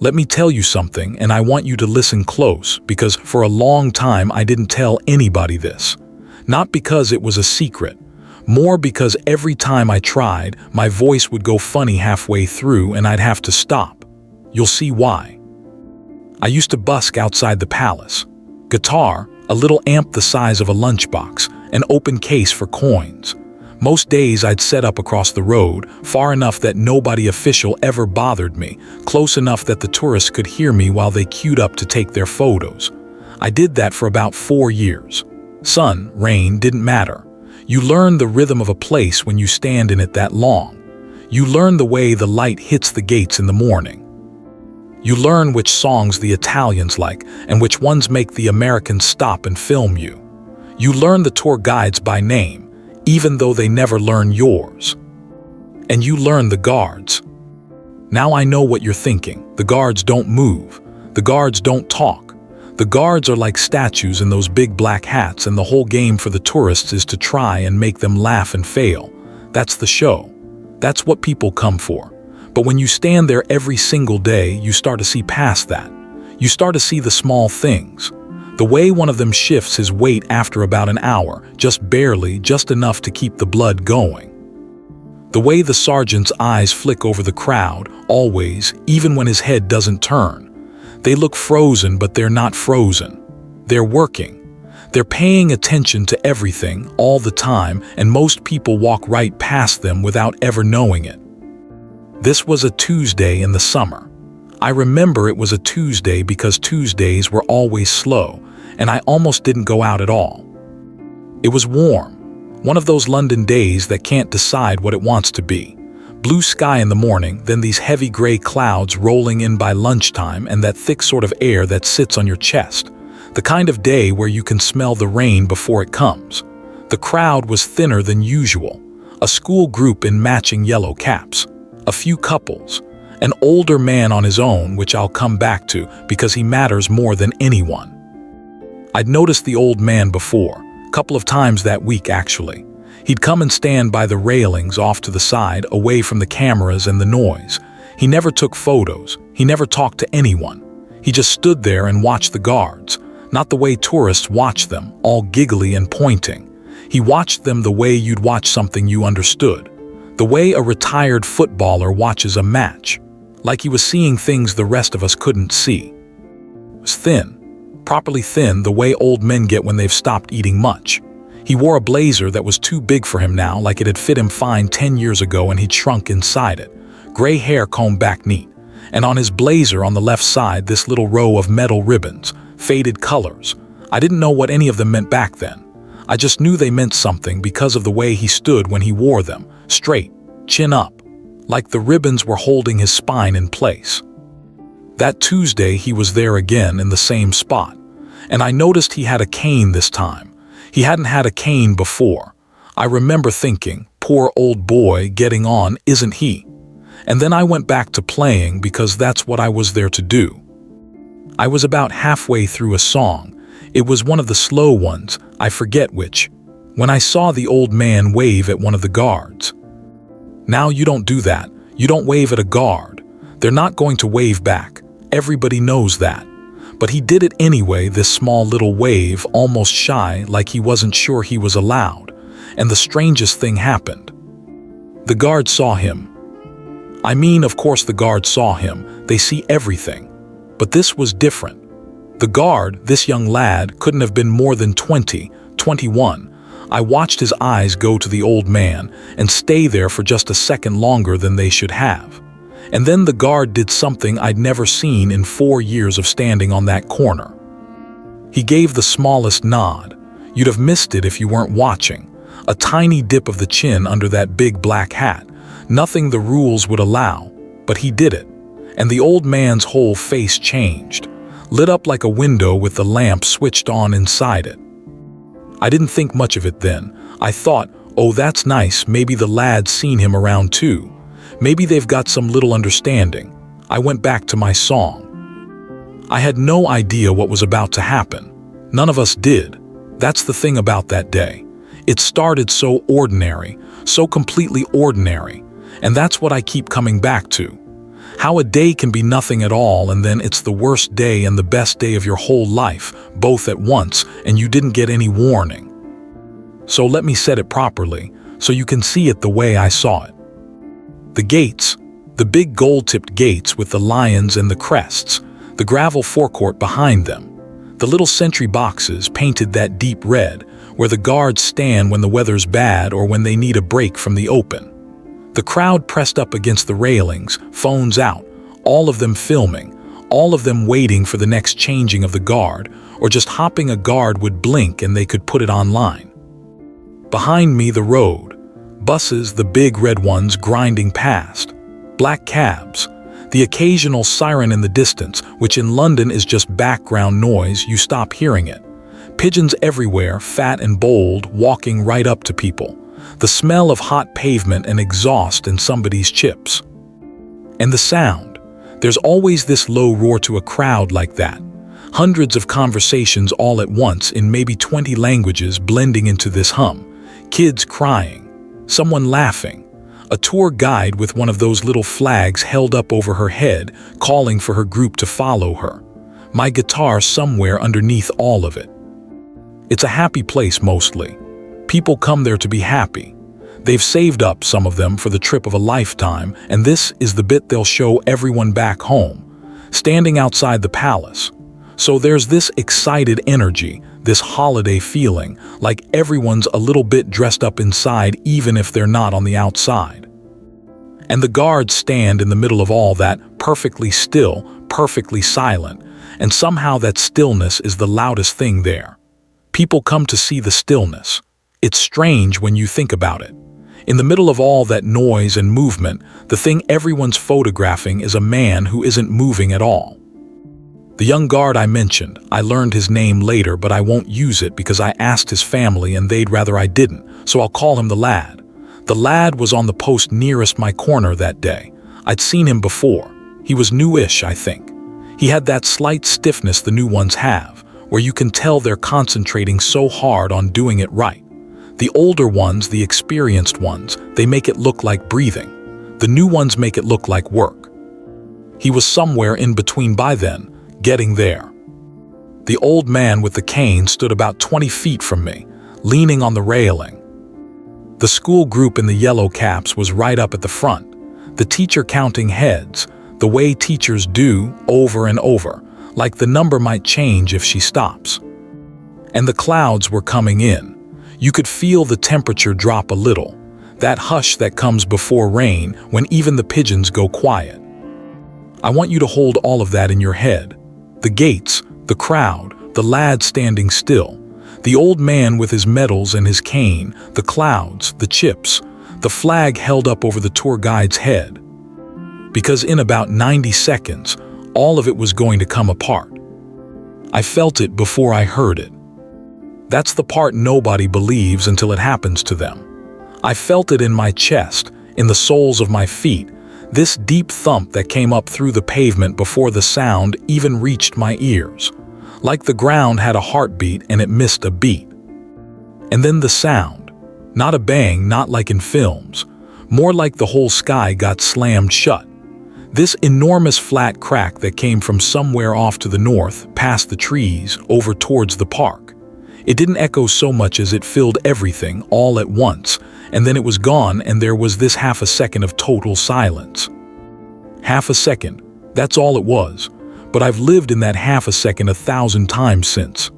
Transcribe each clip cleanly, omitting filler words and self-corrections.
Let me tell you something, and I want you to listen close, because for a long time I didn't tell anybody this. Not because it was a secret, more because every time I tried, my voice would go funny halfway through and I'd have to stop. You'll see why. I used to busk outside the palace. Guitar, a little amp the size of a lunchbox, an open case for coins. Most days I'd set up across the road, far enough that nobody official ever bothered me, close enough that the tourists could hear me while they queued up to take their photos. I did that for about 4 years. Sun, rain, didn't matter. You learn the rhythm of a place when you stand in it that long. You learn the way the light hits the gates in the morning. You learn which songs the Italians like and which ones make the Americans stop and film you. You learn the tour guides by name, even though they never learn yours. And you learn the guards. Now I know what you're thinking. The guards don't move. The guards don't talk. The guards are like statues in those big black hats, and the whole game for the tourists is to try and make them laugh and fail. That's the show. That's what people come for. But when you stand there every single day, you start to see past that. You start to see the small things. The way one of them shifts his weight after about an hour, just barely, just enough to keep the blood going. The way the sergeant's eyes flick over the crowd, always, even when his head doesn't turn. They look frozen, but they're not frozen. They're working. They're paying attention to everything, all the time, and most people walk right past them without ever knowing it. This was a Tuesday in the summer. I remember it was a Tuesday because Tuesdays were always slow, and I almost didn't go out at all. It was warm, one of those London days that can't decide what it wants to be. Blue sky in the morning, then these heavy gray clouds rolling in by lunchtime, and that thick sort of air that sits on your chest. The kind of day where you can smell the rain before it comes. The crowd was thinner than usual. A school group in matching yellow caps. A few couples. An older man on his own, which I'll come back to because he matters more than anyone. I'd noticed the old man before, a couple of times that week actually. He'd come and stand by the railings off to the side, away from the cameras and the noise. He never took photos. He never talked to anyone. He just stood there and watched the guards, not the way tourists watch them, all giggly and pointing. He watched them the way you'd watch something you understood, the way a retired footballer watches a match, like he was seeing things the rest of us couldn't see. It was thin, properly thin, the way old men get when they've stopped eating much. He wore a blazer that was too big for him now, like it had fit him fine 10 years ago and he'd shrunk inside it. Gray hair combed back neat. And on his blazer on the left side, this little row of metal ribbons, faded colors. I didn't know what any of them meant back then. I just knew they meant something because of the way he stood when he wore them, straight, chin up, like the ribbons were holding his spine in place. That Tuesday he was there again in the same spot, and I noticed he had a cane this time. He hadn't had a cane before. I remember thinking, poor old boy getting on, isn't he? And then I went back to playing because that's what I was there to do. I was about halfway through a song. It was one of the slow ones, I forget which, when I saw the old man wave at one of the guards. Now you don't do that. You don't wave at a guard. They're not going to wave back. Everybody knows that. But he did it anyway, this small little wave, almost shy, like he wasn't sure he was allowed. And the strangest thing happened. The guard saw him. I mean, of course the guard saw him. They see everything. But this was different. The guard, this young lad, couldn't have been more than 20, 21. I watched his eyes go to the old man and stay there for just a second longer than they should have. And then the guard did something I'd never seen in 4 years of standing on that corner. He gave the smallest nod. You'd have missed it if you weren't watching. A tiny dip of the chin under that big black hat. Nothing the rules would allow, but he did it. And the old man's whole face changed, lit up like a window with the lamp switched on inside it. I didn't think much of it then. I thought, oh, that's nice, maybe the lad's seen him around too. Maybe they've got some little understanding. I went back to my song. I had no idea what was about to happen. None of us did. That's the thing about that day. It started so ordinary, so completely ordinary, and that's what I keep coming back to. How a day can be nothing at all and then it's the worst day and the best day of your whole life, both at once, and you didn't get any warning. So let me set it properly, so you can see it the way I saw it. The gates, the big gold-tipped gates with the lions and the crests, the gravel forecourt behind them, the little sentry boxes painted that deep red, where the guards stand when the weather's bad or when they need a break from the open. The crowd pressed up against the railings, phones out, all of them filming, all of them waiting for the next changing of the guard, or just hopping a guard would blink and they could put it online. Behind me, the road, buses, the big red ones grinding past, black cabs, the occasional siren in the distance, which in London is just background noise, you stop hearing it. Pigeons everywhere, fat and bold, walking right up to people. The smell of hot pavement and exhaust in somebody's chips. And the sound. There's always this low roar to a crowd like that. Hundreds of conversations all at once in maybe 20 languages blending into this hum. Kids crying, someone laughing, a tour guide with one of those little flags held up over her head, calling for her group to follow her. My guitar somewhere underneath all of it. It's a happy place mostly. People come there to be happy. They've saved up, some of them, for the trip of a lifetime, and this is the bit they'll show everyone back home, standing outside the palace. So there's this excited energy, this holiday feeling, like everyone's a little bit dressed up inside even if they're not on the outside. And the guards stand in the middle of all that, perfectly still, perfectly silent, and somehow that stillness is the loudest thing there. People come to see the stillness. It's strange when you think about it. In the middle of all that noise and movement, the thing everyone's photographing is a man who isn't moving at all. The young guard I mentioned, I learned his name later, but I won't use it because I asked his family and they'd rather I didn't, so I'll call him the lad. The lad was on the post nearest my corner that day. I'd seen him before. He was newish, I think. He had that slight stiffness the new ones have, where you can tell they're concentrating so hard on doing it right. The older ones, the experienced ones, they make it look like breathing. The new ones make it look like work. He was somewhere in between by then, getting there. The old man with the cane stood about 20 feet from me, leaning on the railing. The school group in the yellow caps was right up at the front, the teacher counting heads, the way teachers do over and over, like the number might change if she stops. And the clouds were coming in. You could feel the temperature drop a little, that hush that comes before rain when even the pigeons go quiet. I want you to hold all of that in your head. The gates, the crowd, the lad standing still, the old man with his medals and his cane, the clouds, the chips, the flag held up over the tour guide's head. Because in about 90 seconds, all of it was going to come apart. I felt it before I heard it. That's the part nobody believes until it happens to them. I felt it in my chest, in the soles of my feet, this deep thump that came up through the pavement before the sound even reached my ears, like the ground had a heartbeat and it missed a beat. And then the sound, not a bang, not like in films, more like the whole sky got slammed shut. This enormous flat crack that came from somewhere off to the north, past the trees, over towards the park. It didn't echo so much as it filled everything all at once, and then it was gone and there was this half a second of total silence. Half a second, that's all it was, but I've lived in that half a second 1,000 times since.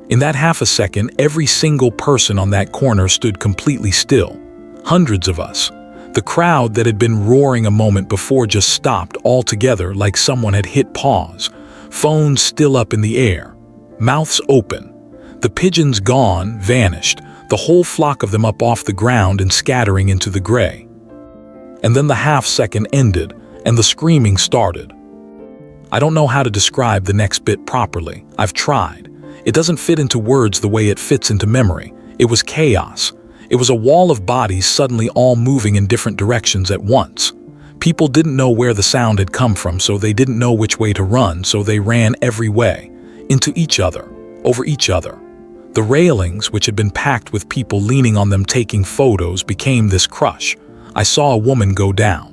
In that half a second, every single person on that corner stood completely still. Hundreds of us. The crowd that had been roaring a moment before just stopped altogether like someone had hit pause. Phones still up in the air. Mouths open. The pigeons gone, vanished, the whole flock of them up off the ground and scattering into the gray. And then the half second ended, and the screaming started. I don't know how to describe the next bit properly. I've tried. It doesn't fit into words the way it fits into memory. It was chaos. It was a wall of bodies suddenly all moving in different directions at once. People didn't know where the sound had come from, so they didn't know which way to run, so they ran every way, into each other, over each other. The railings, which had been packed with people leaning on them taking photos, became this crush. I saw a woman go down.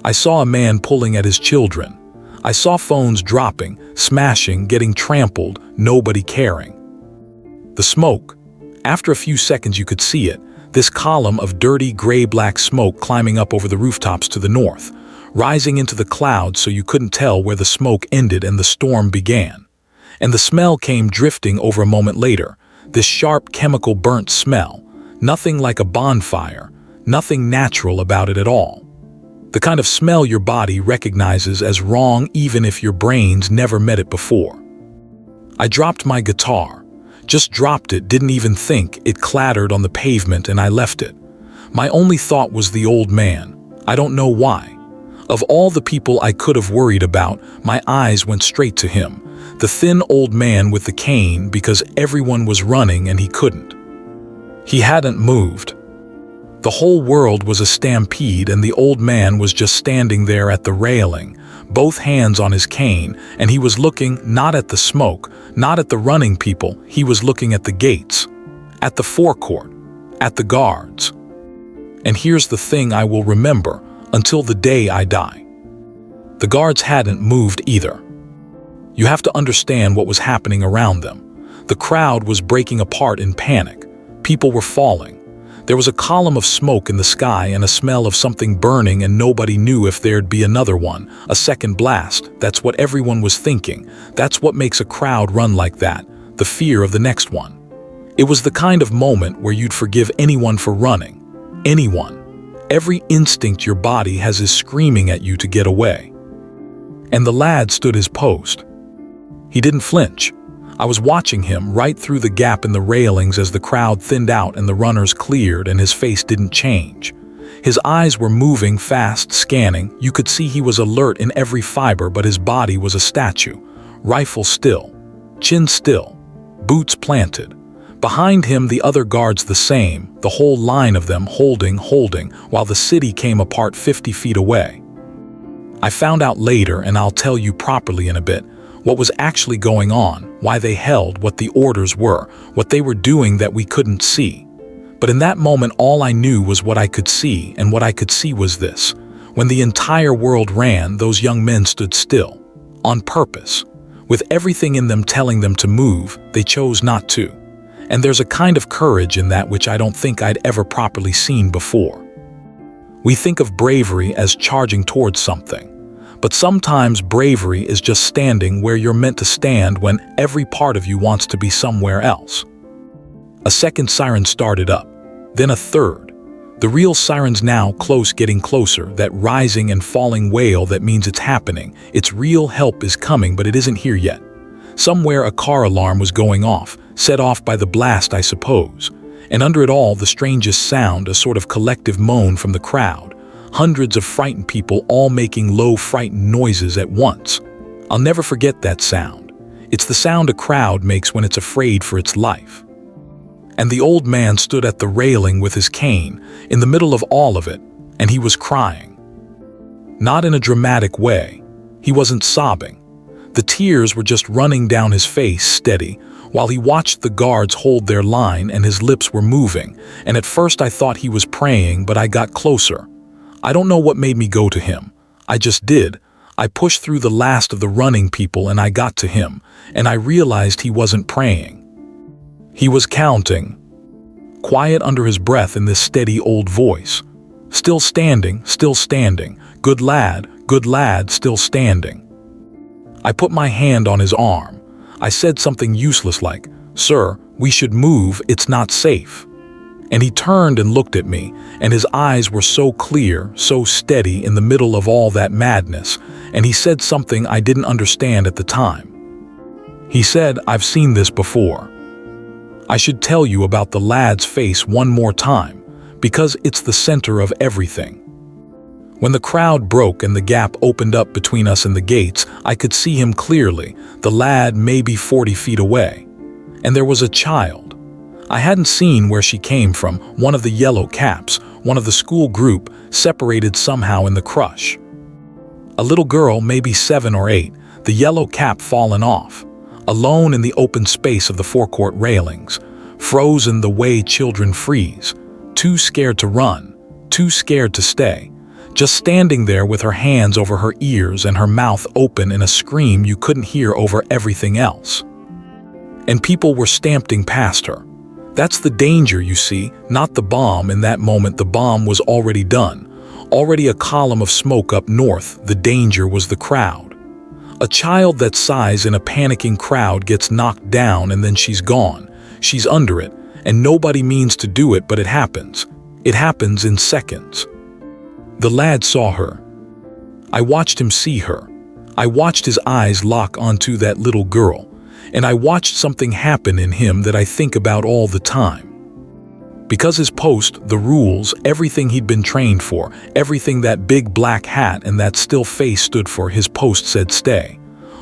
I saw a man pulling at his children. I saw phones dropping, smashing, getting trampled, nobody caring. The smoke. After a few seconds you could see it, this column of dirty gray-black smoke climbing up over the rooftops to the north, rising into the clouds so you couldn't tell where the smoke ended and the storm began. And the smell came drifting over a moment later, this sharp chemical burnt smell, nothing like a bonfire, nothing natural about it at all. The kind of smell your body recognizes as wrong even if your brains never met it before. I dropped my guitar. Just dropped it, didn't even think. It clattered on the pavement and I left it. My only thought was the old man. I don't know why. Of all the people I could have worried about, my eyes went straight to him, the thin old man with the cane, because everyone was running and he couldn't. He hadn't moved. The whole world was a stampede and the old man was just standing there at the railing, both hands on his cane, and he was looking not at the smoke, not at the running people, he was looking at the gates, at the forecourt, at the guards. And here's the thing I will remember until the day I die. The guards hadn't moved either. You have to understand what was happening around them. The crowd was breaking apart in panic. People were falling. There was a column of smoke in the sky and a smell of something burning, and nobody knew if there'd be another one, a second blast. That's what everyone was thinking. That's what makes a crowd run like that, the fear of the next one. It was the kind of moment where you'd forgive anyone for running. Anyone. Every instinct your body has is screaming at you to get away. And the lad stood his post. He didn't flinch. I was watching him right through the gap in the railings as the crowd thinned out and the runners cleared, and his face didn't change. His eyes were moving fast, scanning. You could see he was alert in every fiber, but his body was a statue. Rifle still, chin still, boots planted. Behind him the other guards the same, the whole line of them holding, while the city came apart 50 feet away. I found out later, and I'll tell you properly in a bit, what was actually going on, why they held, what the orders were, what they were doing that we couldn't see. But in that moment all I knew was what I could see, and what I could see was this. When the entire world ran, those young men stood still. On purpose. With everything in them telling them to move, they chose not to. And there's a kind of courage in that which I don't think I'd ever properly seen before. We think of bravery as charging towards something. But sometimes bravery is just standing where you're meant to stand when every part of you wants to be somewhere else. A second siren started up, then a third. The real siren's now close, getting closer, that rising and falling wail that means it's happening. Its real help is coming, but it isn't here yet. Somewhere a car alarm was going off, set off by the blast, I suppose. And under it all, the strangest sound, a sort of collective moan from the crowd. Hundreds of frightened people all making low, frightened noises at once. I'll never forget that sound. It's the sound a crowd makes when it's afraid for its life. And the old man stood at the railing with his cane, in the middle of all of it, and he was crying. Not in a dramatic way. He wasn't sobbing. The tears were just running down his face, steady, while he watched the guards hold their line and his lips were moving, and at first I thought he was praying, but I got closer. I don't know what made me go to him. I just did. I pushed through the last of the running people and I got to him, and I realized he wasn't praying. He was counting. Quiet under his breath in this steady old voice. Still standing, good lad, still standing. I put my hand on his arm. I said something useless like, "Sir, we should move, it's not safe." And he turned and looked at me, and his eyes were so clear, so steady in the middle of all that madness, and he said something I didn't understand at the time. He said, "I've seen this before." I should tell you about the lad's face one more time, because it's the center of everything. When the crowd broke and the gap opened up between us and the gates, I could see him clearly, the lad maybe 40 feet away. And there was a child. I hadn't seen where she came from, one of the yellow caps, one of the school group, separated somehow in the crush. A little girl, maybe 7 or 8, the yellow cap fallen off, alone in the open space of the forecourt railings, frozen the way children freeze, too scared to run, too scared to stay, just standing there with her hands over her ears and her mouth open in a scream you couldn't hear over everything else. And people were stamping past her. That's the danger, you see, not the bomb. In that moment, the bomb was already done. Already a column of smoke up north. The danger was the crowd. A child that size in a panicking crowd gets knocked down and then she's gone. She's under it, and nobody means to do it, but it happens. It happens in seconds. The lad saw her. I watched him see her. I watched his eyes lock onto that little girl. And I watched something happen in him that I think about all the time. Because his post, the rules, everything he'd been trained for, everything that big black hat and that still face stood for, his post said stay.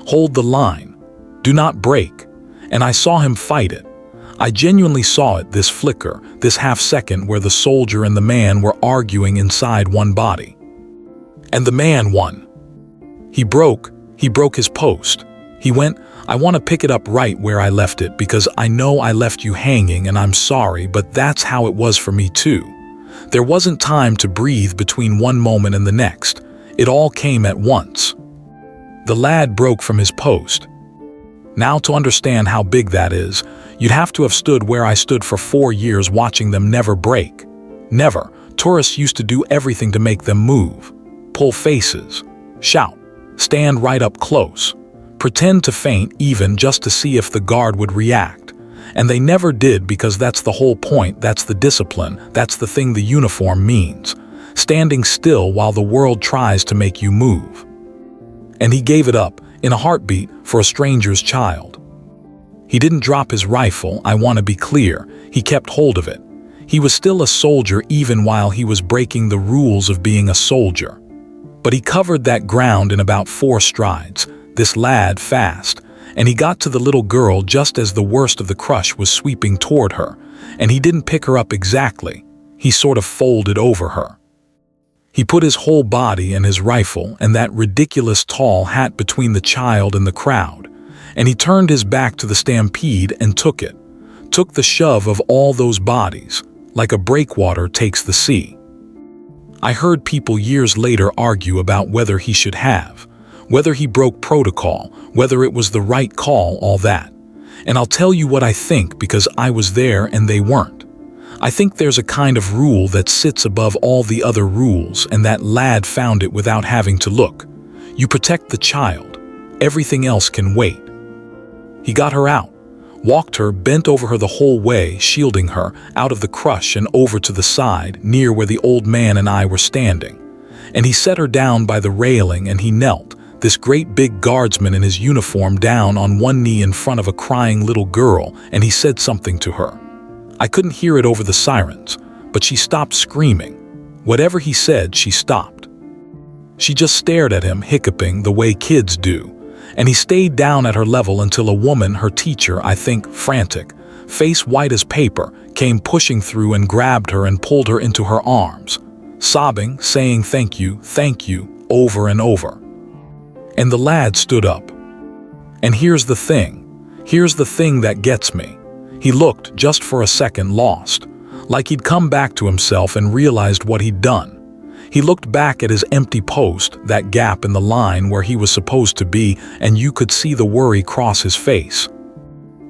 Hold the line. Do not break. And I saw him fight it. I genuinely saw it, this flicker, this half second where the soldier and the man were arguing inside one body. And the man won. He broke his post. He went, I want to pick it up right where I left it because I know I left you hanging and I'm sorry, but that's how it was for me too. There wasn't time to breathe between one moment and the next. It all came at once. The lad broke from his post. Now to understand how big that is, you'd have to have stood where I stood for 4 years watching them never break. Never. Tourists used to do everything to make them move. Pull faces. Shout. Stand right up close. Pretend to faint even just to see if the guard would react. And they never did because that's the whole point, that's the discipline, that's the thing the uniform means. Standing still while the world tries to make you move. And he gave it up, in a heartbeat, for a stranger's child. He didn't drop his rifle, I want to be clear, he kept hold of it. He was still a soldier even while he was breaking the rules of being a soldier. But he covered that ground in about 4 strides. This lad fast, and he got to the little girl just as the worst of the crush was sweeping toward her, and he didn't pick her up exactly. He sort of folded over her. He put his whole body and his rifle and that ridiculous tall hat between the child and the crowd, and he turned his back to the stampede and took it. Took the shove of all those bodies, like a breakwater takes the sea. I heard people years later argue about whether he should have. Whether he broke protocol, whether it was the right call, all that. And I'll tell you what I think because I was there and they weren't. I think there's a kind of rule that sits above all the other rules, and that lad found it without having to look. You protect the child. Everything else can wait. He got her out, walked her, bent over her the whole way, shielding her, out of the crush and over to the side, near where the old man and I were standing. And he set her down by the railing and he knelt, this great big guardsman in his uniform, down on one knee in front of a crying little girl, and he said something to her. I couldn't hear it over the sirens, but she stopped screaming. Whatever he said, she stopped. She just stared at him, hiccuping the way kids do, and he stayed down at her level until a woman, her teacher, I think, frantic, face white as paper, came pushing through and grabbed her and pulled her into her arms, sobbing, saying thank you, over and over. And the lad stood up. And here's the thing that gets me. He looked, just for a second, lost, like he'd come back to himself and realized what he'd done. He looked back at his empty post, that gap in the line where he was supposed to be, and you could see the worry cross his face.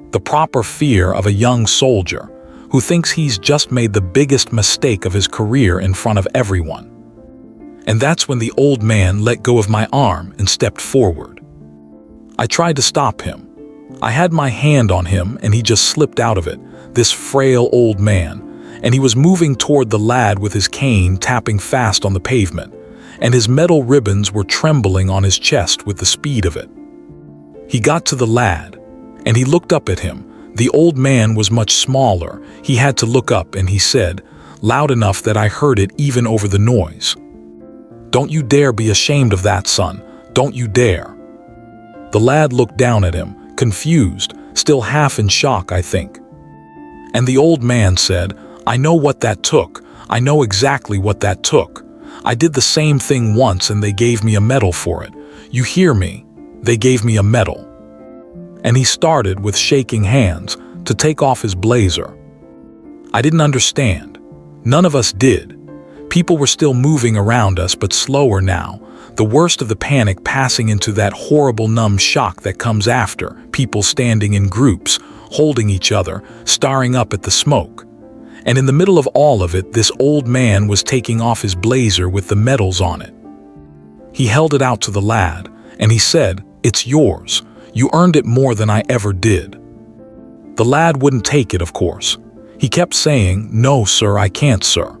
The proper fear of a young soldier who thinks he's just made the biggest mistake of his career in front of everyone. And that's when the old man let go of my arm and stepped forward. I tried to stop him. I had my hand on him and he just slipped out of it, this frail old man, and he was moving toward the lad with his cane tapping fast on the pavement, and his metal ribbons were trembling on his chest with the speed of it. He got to the lad, and he looked up at him. The old man was much smaller. He had to look up, and he said, loud enough that I heard it even over the noise, "Don't you dare be ashamed of that, son. Don't you dare." The lad looked down at him, confused, still half in shock, I think. And the old man said, "I know what that took. I know exactly what that took. I did the same thing once and they gave me a medal for it. You hear me? They gave me a medal." And he started, with shaking hands, to take off his blazer. I didn't understand. None of us did. People were still moving around us, but slower now, the worst of the panic passing into that horrible numb shock that comes after, people standing in groups, holding each other, staring up at the smoke. And in the middle of all of it, this old man was taking off his blazer with the medals on it. He held it out to the lad, and he said, "It's yours. You earned it more than I ever did." The lad wouldn't take it, of course. He kept saying, "No, sir, I can't, sir."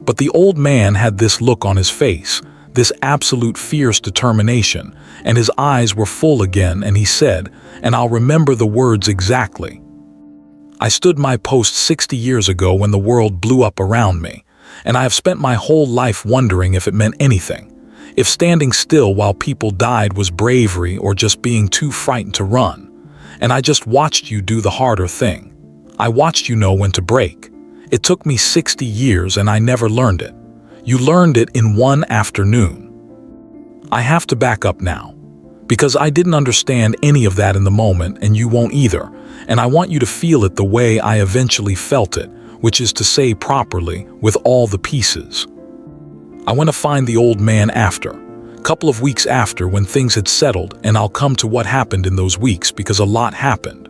But the old man had this look on his face, this absolute fierce determination, and his eyes were full again, and he said, and I'll remember the words exactly, "I stood my post 60 years ago when the world blew up around me, and I have spent my whole life wondering if it meant anything, if standing still while people died was bravery or just being too frightened to run. And I just watched you do the harder thing. I watched you know when to break. It took me 60 years and I never learned it. You learned it in one afternoon." I have to back up now, because I didn't understand any of that in the moment, and you won't either, and I want you to feel it the way I eventually felt it, which is to say properly, with all the pieces. I went to find the old man after, a couple of weeks after, when things had settled, and I'll come to what happened in those weeks because a lot happened.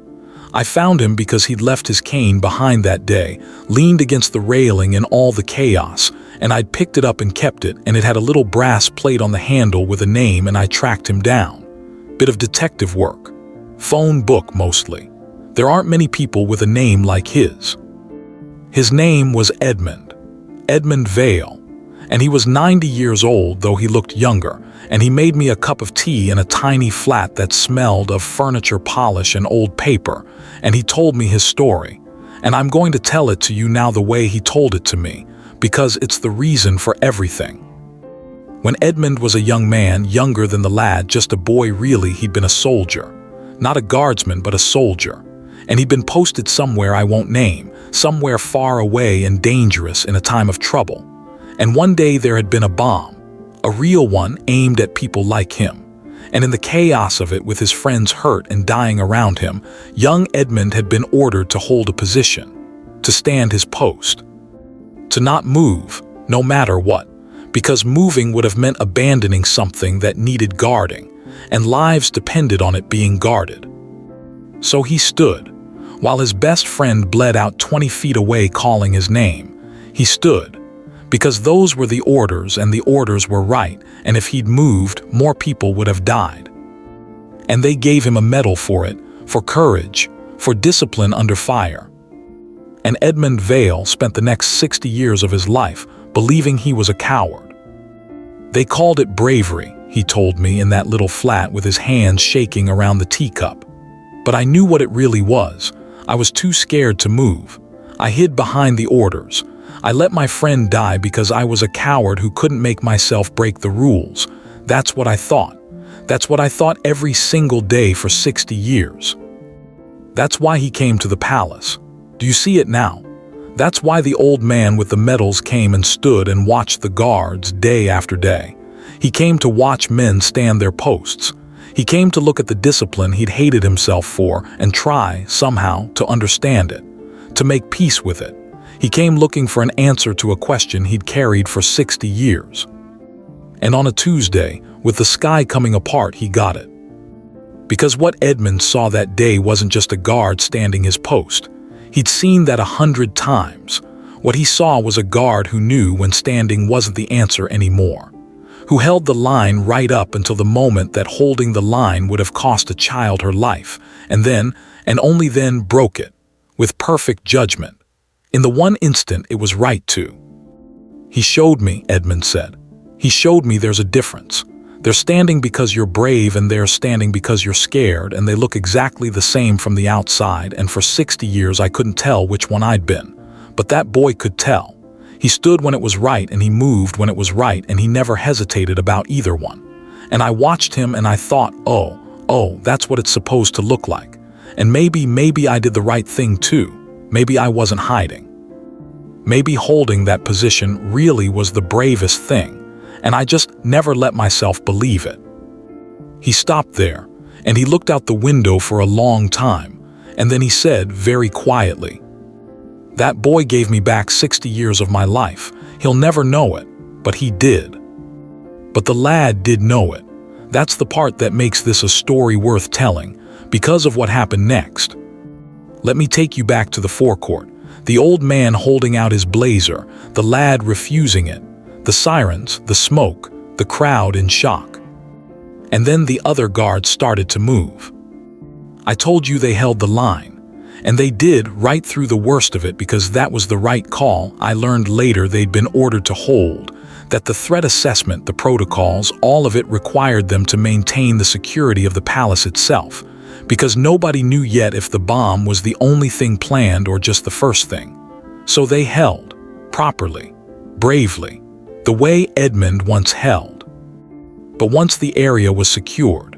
I found him because he'd left his cane behind that day, leaned against the railing in all the chaos, and I'd picked it up and kept it, and it had a little brass plate on the handle with a name, and I tracked him down. Bit of detective work. Phone book mostly. There aren't many people with a name like his. His name was Edmund Vale, and he was 90 years old, though he looked younger, and he made me a cup of tea in a tiny flat that smelled of furniture polish and old paper, and he told me his story, and I'm going to tell it to you now the way he told it to me, because it's the reason for everything. When Edmund was a young man, younger than the lad, just a boy really, he'd been a soldier. Not a guardsman, but a soldier. And he'd been posted somewhere I won't name, somewhere far away and dangerous in a time of trouble. And one day there had been a bomb, a real one aimed at people like him. And in the chaos of it, with his friends hurt and dying around him, young Edmund had been ordered to hold a position, to stand his post, to not move, no matter what, because moving would have meant abandoning something that needed guarding, and lives depended on it being guarded. So he stood, while his best friend bled out 20 feet away calling his name. He stood, because those were the orders, and the orders were right, and if he'd moved, more people would have died. And they gave him a medal for it, for courage, for discipline under fire. And Edmund Vale spent the next 60 years of his life believing he was a coward. They called it bravery, he told me in that little flat with his hands shaking around the teacup. But I knew what it really was. I was too scared to move. I hid behind the orders. I let my friend die because I was a coward who couldn't make myself break the rules. That's what I thought. That's what I thought every single day for 60 years. That's why he came to the palace. Do you see it now? That's why the old man with the medals came and stood and watched the guards day after day. He came to watch men stand their posts. He came to look at the discipline he'd hated himself for and try, somehow, to understand it, to make peace with it. He came looking for an answer to a question he'd carried for 60 years. And on a Tuesday, with the sky coming apart, he got it. Because what Edmund saw that day wasn't just a guard standing his post. He'd seen that 100 times. What he saw was a guard who knew when standing wasn't the answer anymore, who held the line right up until the moment that holding the line would have cost a child her life, and then, and only then, broke it, with perfect judgment. In the one instant it was right to. "He showed me," Edmund said. "He showed me there's a difference. They're standing because you're brave, and they're standing because you're scared, and they look exactly the same from the outside, and for 60 years I couldn't tell which one I'd been. But that boy could tell. He stood when it was right, and he moved when it was right, and he never hesitated about either one. And I watched him and I thought, oh, that's what it's supposed to look like. And maybe I did the right thing too. Maybe I wasn't hiding. Maybe holding that position really was the bravest thing. And I just never let myself believe it." He stopped there, and he looked out the window for a long time, and then he said very quietly, "That boy gave me back 60 years of my life. He'll never know it, but he did. But the lad did know it. That's the part that makes this a story worth telling, because of what happened next. Let me take you back to the forecourt. The old man holding out his blazer, the lad refusing it, the sirens, the smoke, the crowd in shock. And then the other guards started to move. I told you they held the line. And they did right through the worst of it because that was the right call. I learned later they'd been ordered to hold, that the threat assessment, the protocols, all of it required them to maintain the security of the palace itself, because nobody knew yet if the bomb was the only thing planned or just the first thing. So they held, properly, bravely, the way Edmund once held. But once the area was secured,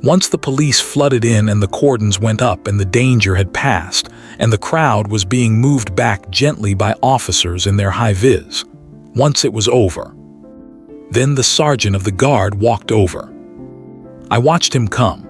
once the police flooded in and the cordons went up and the danger had passed, and the crowd was being moved back gently by officers in their high-vis, once it was over, then the sergeant of the guard walked over. I watched him come.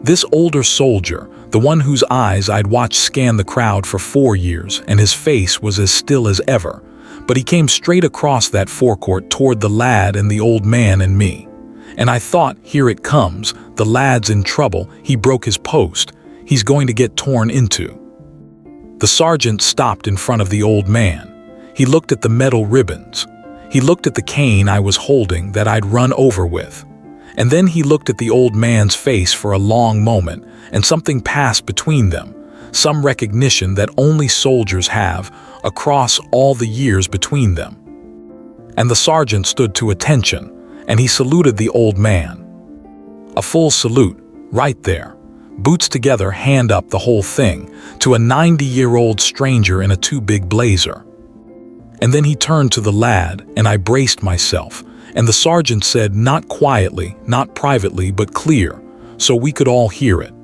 This older soldier, the one whose eyes I'd watched scan the crowd for 4 years, and his face was as still as ever, but he came straight across that forecourt toward the lad and the old man and me. And I thought, here it comes, the lad's in trouble, he broke his post, he's going to get torn into. The sergeant stopped in front of the old man. He looked at the metal ribbons. He looked at the cane I was holding that I'd run over with. And then he looked at the old man's face for a long moment, and something passed between them, some recognition that only soldiers have across all the years between them. And the sergeant stood to attention, and he saluted the old man. A full salute, right there, boots together, hand up, the whole thing, to a 90-year-old stranger in a too big blazer. And then he turned to the lad, and I braced myself, and the sergeant said, not quietly, not privately, but clear, so we could all hear it.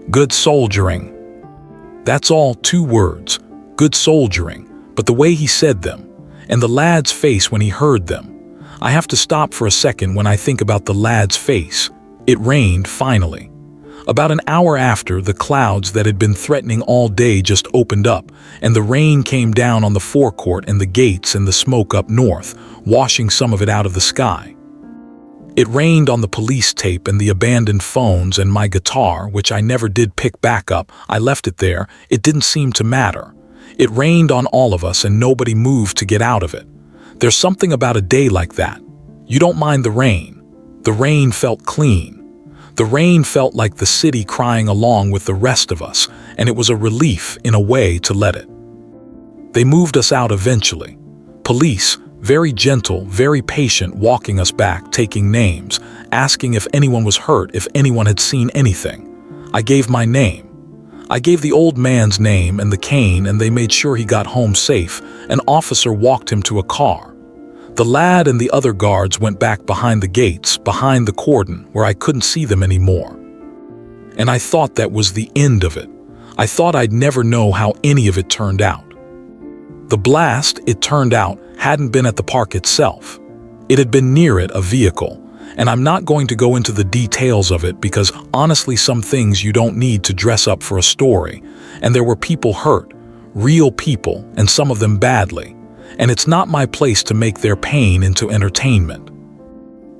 Good soldiering. That's all, 2 words, good soldiering, but the way he said them, and the lad's face when he heard them. I have to stop for a second when I think about the lad's face. It rained, finally. About an hour after, the clouds that had been threatening all day just opened up, and the rain came down on the forecourt and the gates and the smoke up north, washing some of it out of the sky. It rained on the police tape and the abandoned phones and my guitar, which I never did pick back up. I left it there. It didn't seem to matter. It rained on all of us and nobody moved to get out of it. There's something about a day like that. You don't mind the rain. The rain felt clean. The rain felt like the city crying along with the rest of us, and it was a relief, in a way, to let it. They moved us out eventually. Police, very gentle, very patient, walking us back, taking names, asking if anyone was hurt, if anyone had seen anything. I gave my name. I gave the old man's name and the cane, and they made sure he got home safe. An officer walked him to a car. The lad and the other guards went back behind the gates, behind the cordon, where I couldn't see them anymore. And I thought that was the end of it. I thought I'd never know how any of it turned out. The blast, it turned out, hadn't been at the park itself. It had been near it, a vehicle. And I'm not going to go into the details of it because honestly some things you don't need to dress up for a story. And there were people hurt, real people, and some of them badly. And it's not my place to make their pain into entertainment.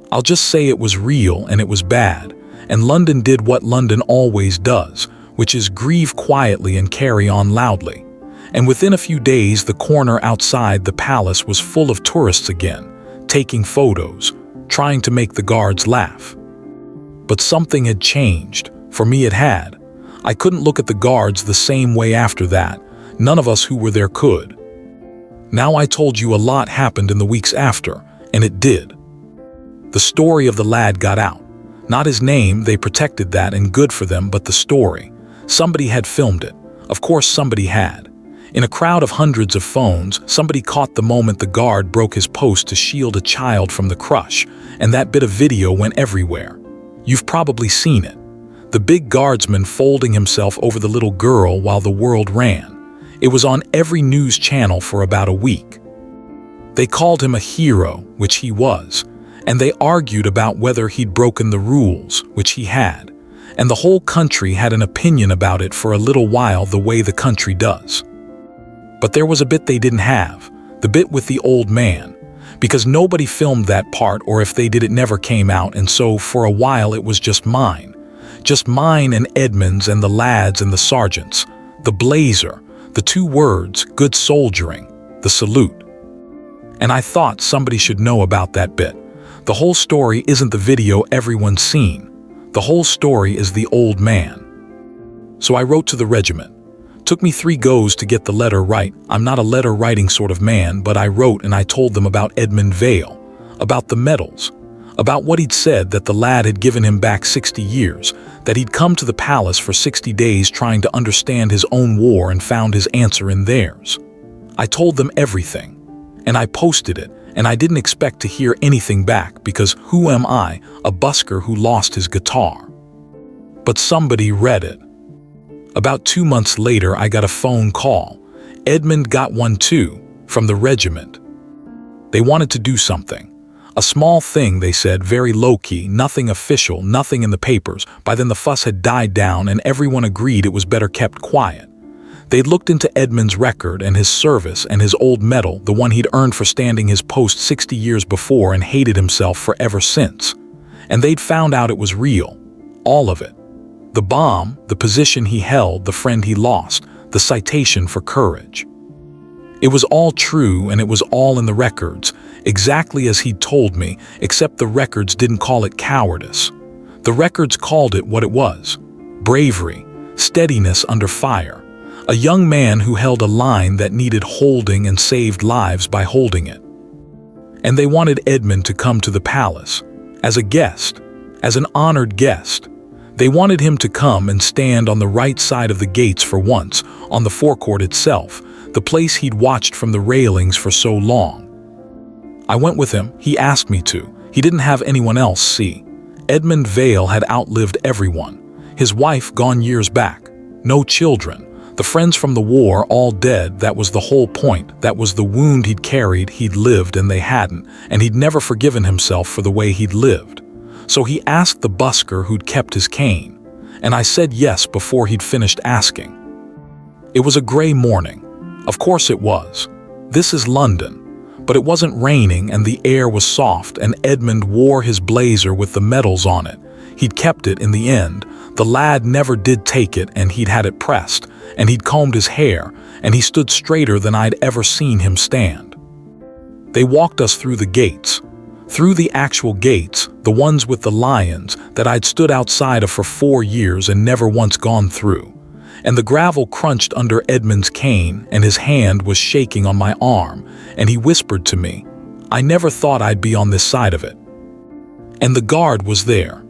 I'll just say it was real and it was bad, and London did what London always does, which is grieve quietly and carry on loudly. And within a few days, the corner outside the palace was full of tourists again, taking photos, trying to make the guards laugh. But something had changed. For me it had. I couldn't look at the guards the same way after that. None of us who were there could. Now I told you a lot happened in the weeks after, and it did. The story of the lad got out. Not his name, they protected that, and good for them, but the story. Somebody had filmed it. Of course somebody had. In a crowd of hundreds of phones, somebody caught the moment the guard broke his post to shield a child from the crush, and that bit of video went everywhere. You've probably seen it. The big guardsman folding himself over the little girl while the world ran. It was on every news channel for about a week. They called him a hero, which he was, and they argued about whether he'd broken the rules, which he had, and the whole country had an opinion about it for a little while, the way the country does. But there was a bit they didn't have. The bit with the old man. Because nobody filmed that part, or if they did it never came out, and so for a while it was just mine. Just mine and Edmund's and the lads and the sergeants. The blazer, the 2 words, good soldiering, the salute. And I thought somebody should know about that bit. The whole story isn't the video everyone's seen. The whole story is the old man. So I wrote to the regiment. Took me 3 goes to get the letter right. I'm not a letter writing sort of man, but I wrote and I told them about Edmund Vale, about the medals, about what he'd said, that the lad had given him back 60 years, that he'd come to the palace for 60 days trying to understand his own war and found his answer in theirs. I told them everything, and I posted it, and I didn't expect to hear anything back because who am I, a busker who lost his guitar? But somebody read it. About 2 months later, I got a phone call. Edmund got one too, from the regiment. They wanted to do something. A small thing, they said, very low-key, nothing official, nothing in the papers. By then the fuss had died down and everyone agreed it was better kept quiet. They'd looked into Edmund's record and his service and his old medal, the one he'd earned for standing his post 60 years before and hated himself for ever since. And they'd found out it was real. All of it. The bomb, the position he held, the friend he lost, the citation for courage. It was all true and it was all in the records, exactly as he'd told me, except the records didn't call it cowardice. The records called it what it was: bravery, steadiness under fire. A young man who held a line that needed holding and saved lives by holding it. And they wanted Edmund to come to the palace, as a guest, as an honored guest. They wanted him to come and stand on the right side of the gates for once, on the forecourt itself, the place he'd watched from the railings for so long. I went with him. He asked me to. He didn't have anyone else see. Edmund Vale had outlived everyone. His wife gone years back. No children. The friends from the war all dead. That was the whole point. That was the wound he'd carried. He'd lived and they hadn't, and he'd never forgiven himself for the way he'd lived. So he asked the busker who'd kept his cane, and I said yes before he'd finished asking. It was a gray morning. Of course it was. This is London. But it wasn't raining and the air was soft, and Edmund wore his blazer with the medals on it. He'd kept it in the end. The lad never did take it, and he'd had it pressed, and he'd combed his hair, and he stood straighter than I'd ever seen him stand. They walked us through the gates. Through the actual gates, the ones with the lions that I'd stood outside of for 4 years and never once gone through. And the gravel crunched under Edmund's cane, and his hand was shaking on my arm, and he whispered to me, "I never thought I'd be on this side of it." And the guard was there.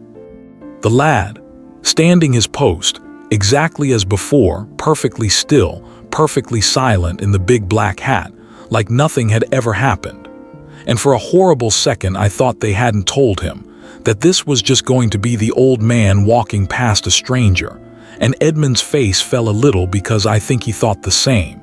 The lad, standing his post, exactly as before, perfectly still, perfectly silent in the big black hat, like nothing had ever happened. And for a horrible second I thought they hadn't told him, that this was just going to be the old man walking past a stranger, and Edmund's face fell a little because I think he thought the same.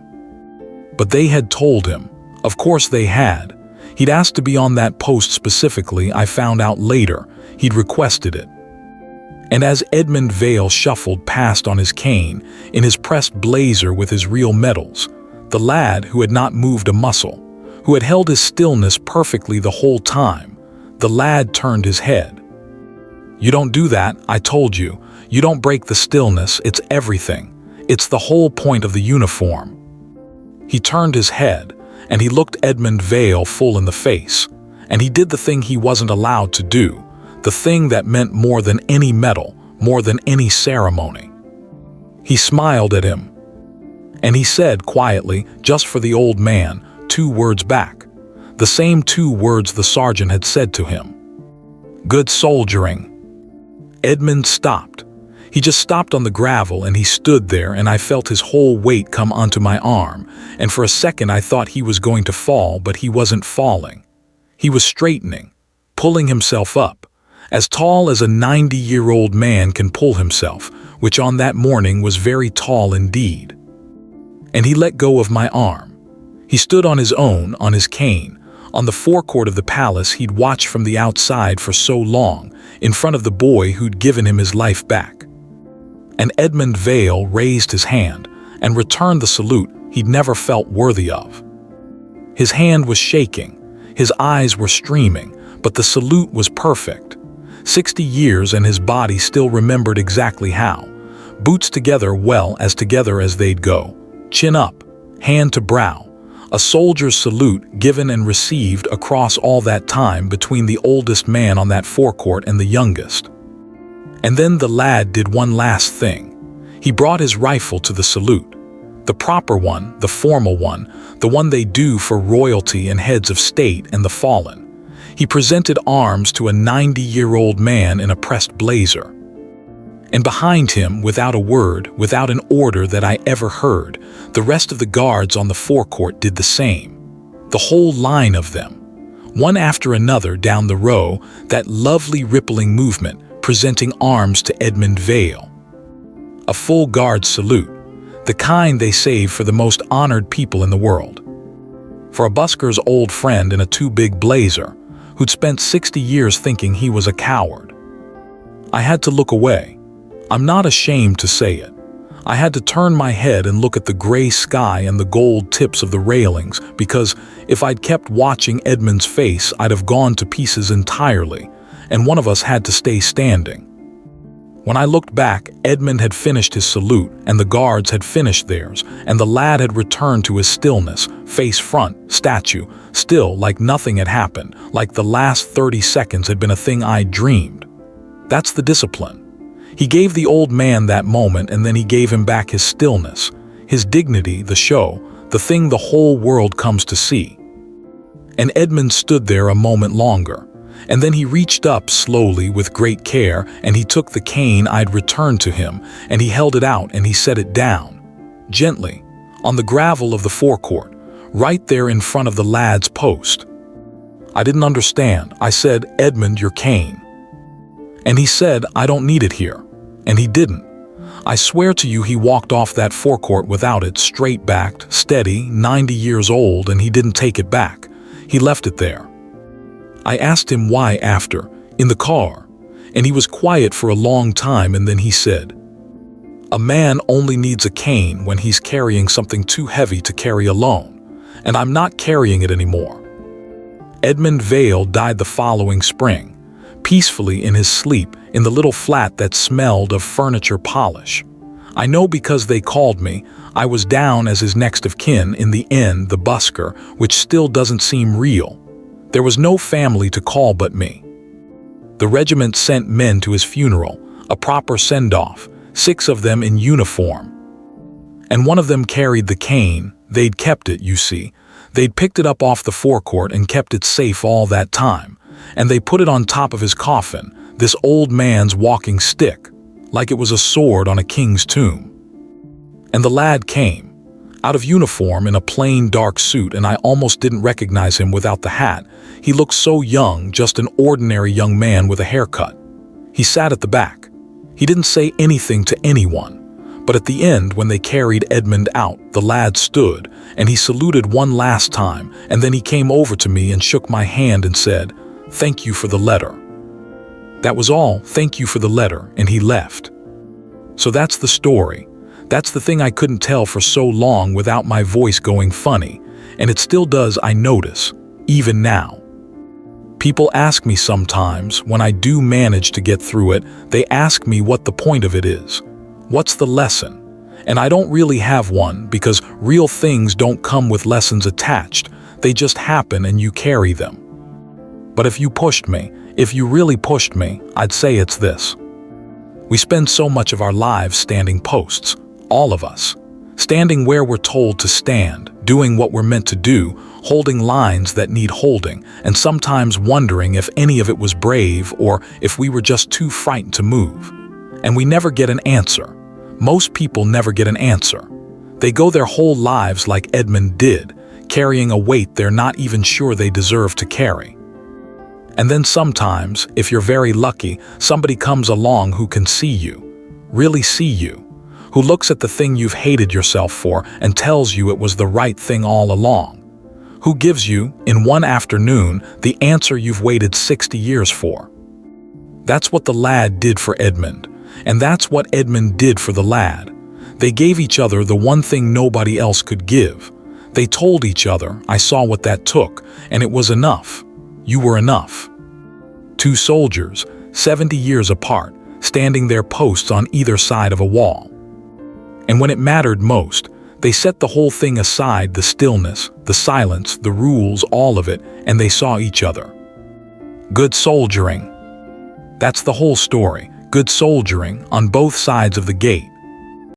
But they had told him. Of course they had. He'd asked to be on that post specifically. I found out later. He'd requested it. And as Edmund Vale shuffled past on his cane, in his pressed blazer with his real medals, the lad who had not moved a muscle, who had held his stillness perfectly the whole time, the lad turned his head. "You don't do that, I told you. You don't break the stillness, it's everything. It's the whole point of the uniform." He turned his head, and he looked Edmund Vale full in the face, and he did the thing he wasn't allowed to do, the thing that meant more than any medal, more than any ceremony. He smiled at him, and he said quietly, just for the old man, 2 words back, the same 2 words the sergeant had said to him. "Good soldiering." Edmund stopped. He just stopped on the gravel, and he stood there, and I felt his whole weight come onto my arm, and for a second I thought he was going to fall, but he wasn't falling. He was straightening, pulling himself up, as tall as a 90-year-old man can pull himself, which on that morning was very tall indeed. And he let go of my arm. He stood on his own, on his cane, on the forecourt of the palace he'd watched from the outside for so long, in front of the boy who'd given him his life back. And Edmund Vale raised his hand and returned the salute he'd never felt worthy of. His hand was shaking, his eyes were streaming, but the salute was perfect. 60 years and his body still remembered exactly how. Boots together well as together as they'd go. Chin up, hand to brow. A soldier's salute given and received across all that time between the oldest man on that forecourt and the youngest. And then the lad did one last thing. He brought his rifle to the salute. The proper one, the formal one, the one they do for royalty and heads of state and the fallen. He presented arms to a 90-year-old man in a pressed blazer. And behind him, without a word, without an order that I ever heard, the rest of the guards on the forecourt did the same. The whole line of them. One after another down the row, that lovely rippling movement, presenting arms to Edmund Vale. A full guard salute, the kind they save for the most honored people in the world. For a busker's old friend in a too-big blazer, who'd spent 60 years thinking he was a coward. I had to look away. I'm not ashamed to say it. I had to turn my head and look at the gray sky and the gold tips of the railings, because if I'd kept watching Edmund's face, I'd have gone to pieces entirely, and one of us had to stay standing. When I looked back, Edmund had finished his salute, and the guards had finished theirs, and the lad had returned to his stillness, face front, statue, still like nothing had happened, like the last 30 seconds had been a thing I'd dreamed. That's the discipline. He gave the old man that moment, and then he gave him back his stillness, his dignity, the show, the thing the whole world comes to see. And Edmund stood there a moment longer, and then he reached up slowly with great care, and he took the cane I'd returned to him, and he held it out and he set it down, gently, on the gravel of the forecourt, right there in front of the lad's post. I didn't understand. I said, "Edmund, your cane." And he said, "I don't need it here." And he didn't. I swear to you he walked off that forecourt without it, straight-backed, steady, 90 years old, and he didn't take it back. He left it there. I asked him why after, in the car, and he was quiet for a long time, and then he said, "A man only needs a cane when he's carrying something too heavy to carry alone, and I'm not carrying it anymore." Edmund Vale died the following spring, peacefully in his sleep in the little flat that smelled of furniture polish. I know because they called me. I was down as his next of kin in the end, the busker, which still doesn't seem real. There was no family to call but me. The regiment sent men to his funeral, a proper send-off, 6 of them in uniform. And one of them carried the cane. They'd kept it, you see. They'd picked it up off the forecourt and kept it safe all that time. And they put it on top of his coffin, this old man's walking stick, like it was a sword on a king's tomb. And the lad came, out of uniform in a plain dark suit, and I almost didn't recognize him without the hat. He looked so young, just an ordinary young man with a haircut. He sat at the back. He didn't say anything to anyone. But at the end, when they carried Edmund out, the lad stood, and he saluted one last time, and then he came over to me and shook my hand and said, "Thank you for the letter." That was all, "Thank you for the letter," and he left. So that's the story. That's the thing I couldn't tell for so long without my voice going funny, and it still does, I notice, even now. People ask me sometimes, when I do manage to get through it, they ask me what the point of it is. What's the lesson? And I don't really have one, because real things don't come with lessons attached. They just happen and you carry them. But if you pushed me, if you really pushed me, I'd say it's this. We spend so much of our lives standing posts, all of us. Standing where we're told to stand, doing what we're meant to do, holding lines that need holding, and sometimes wondering if any of it was brave or if we were just too frightened to move. And we never get an answer. Most people never get an answer. They go their whole lives like Edmund did, carrying a weight they're not even sure they deserve to carry. And then sometimes, if you're very lucky, somebody comes along who can see you, really see you, who looks at the thing you've hated yourself for and tells you it was the right thing all along, who gives you, in one afternoon, the answer you've waited 60 years for. That's what the lad did for Edmund, and that's what Edmund did for the lad. They gave each other the one thing nobody else could give. They told each other, I saw what that took, and it was enough. You were enough. Two soldiers, 70 years apart, standing their posts on either side of a wall. And when it mattered most, they set the whole thing aside, the stillness, the silence, the rules, all of it, and they saw each other. Good soldiering. That's the whole story. Good soldiering on both sides of the gate.